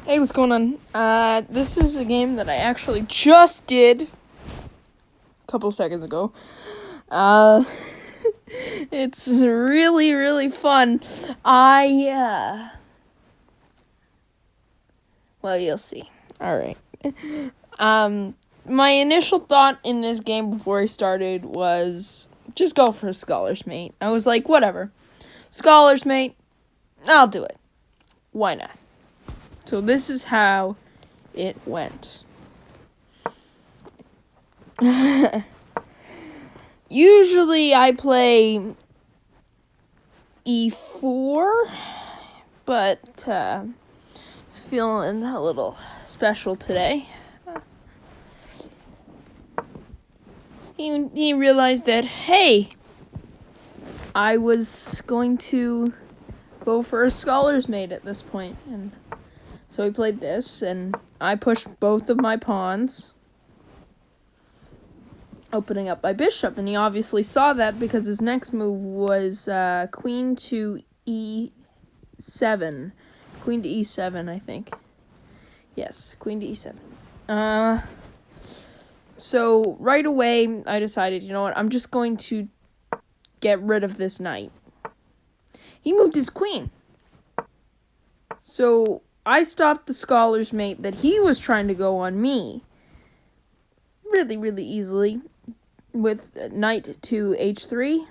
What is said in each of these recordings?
Hey, what's going on? This is a game that I actually just did a couple seconds ago. It's really, really fun. Well, you'll see. Alright. My initial thought in this game before I started was just go for a Scholars Mate. I was like, whatever. Scholars Mate, I'll do it. Why not? So this is how it went. Usually I play e4, but it's feeling a little special today. He realized that, hey, I was going to go for a Scholars Mate at this point, and so he played this, and I pushed both of my pawns, opening up my bishop, and he obviously saw that because his next move was queen to e7. Queen to e7, I think. Yes, queen to e7. So right away, I decided, you know what, I'm just going to get rid of this knight. He moved his queen. So I stopped the Scholars Mate that he was trying to go on me really, really easily with knight to h3.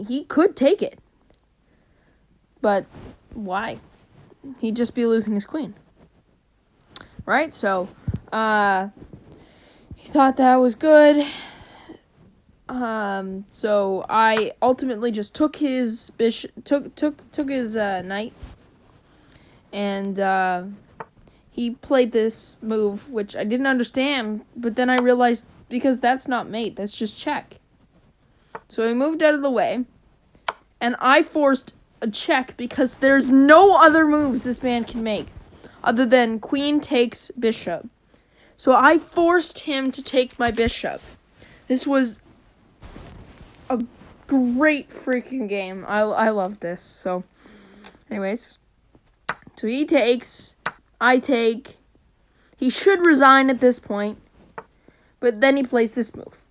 He could take it, but why? He'd just be losing his queen, right? So he thought that was good. So I ultimately just took his bishop, took his knight, and he played this move, which I didn't understand, but then I realized because that's not mate, that's just check. So he moved out of the way, and I forced a check because there's no other moves this man can make other than queen takes bishop. So I forced him to take my bishop. This was a great freaking game. I love this. So, anyways, so he takes, I take. He should resign at this point, but then he plays this move.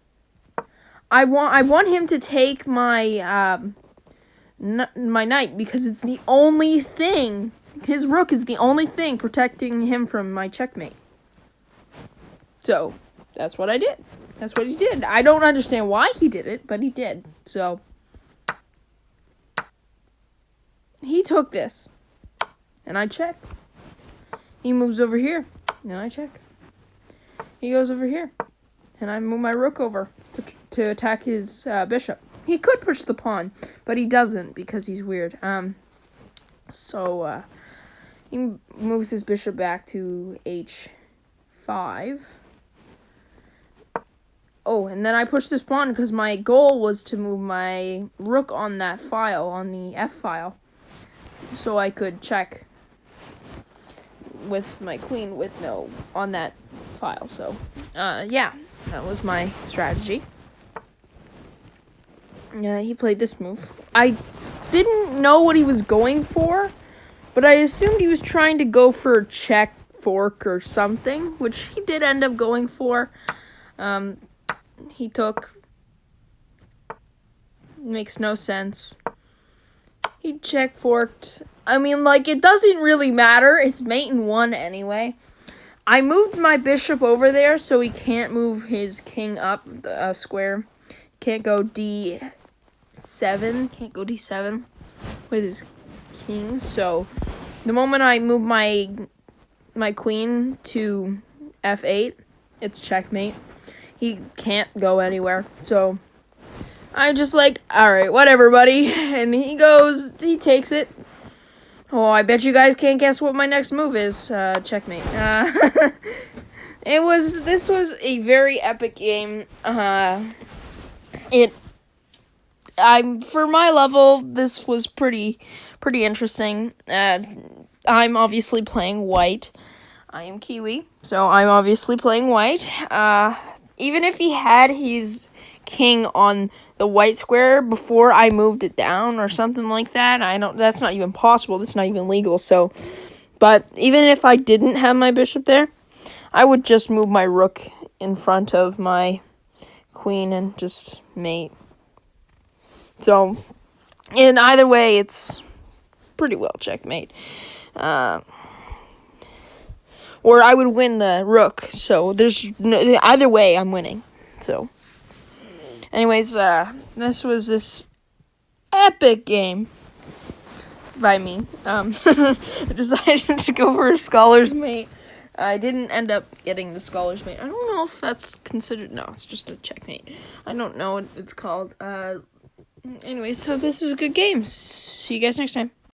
I want him to take my my knight because it's the only thing. His rook is the only thing protecting him from my checkmate. So that's what I did. That's what he did. I don't understand why he did it, but he did. So he took this, and I check. He moves over here, and I check. He goes over here, and I move my rook over to attack his bishop. He could push the pawn, but he doesn't because he's weird. So he moves his bishop back to h5. Oh, and then I pushed this pawn because my goal was to move my rook on that file, on the F file, so I could check with my queen on that file. So, yeah, that was my strategy. He played this move. I didn't know what he was going for, but I assumed he was trying to go for check, fork, or something, which he did end up going for. He took. Makes no sense. He check forked. I mean, like, it doesn't really matter. It's mate in one anyway. I moved my bishop over there so he can't move his king up the square. Can't go d7. Can't go d7 with his king. So the moment I move my queen to f8, it's checkmate. He can't go anywhere. So I'm just like, alright, whatever, buddy. And he takes it. Oh, I bet you guys can't guess what my next move is. Checkmate. This was a very epic game. For my level, this was pretty interesting. I'm obviously playing white. I am Kiwi, so I'm obviously playing white. Even if he had his king on the white square before I moved it down or something like that. That's not even possible. That's not even legal. So, but even if I didn't have my bishop there, I would just move my rook in front of my queen and just mate. So, in either way, it's pretty well checkmate. Or I would win the rook. So either way, I'm winning. So, anyways, this was this epic game by me. I decided to go for a scholar's mate. I didn't end up getting the scholar's mate. I don't know if that's considered. No, it's just a checkmate. I don't know what it's called. Anyways, so this is a good game. See you guys next time.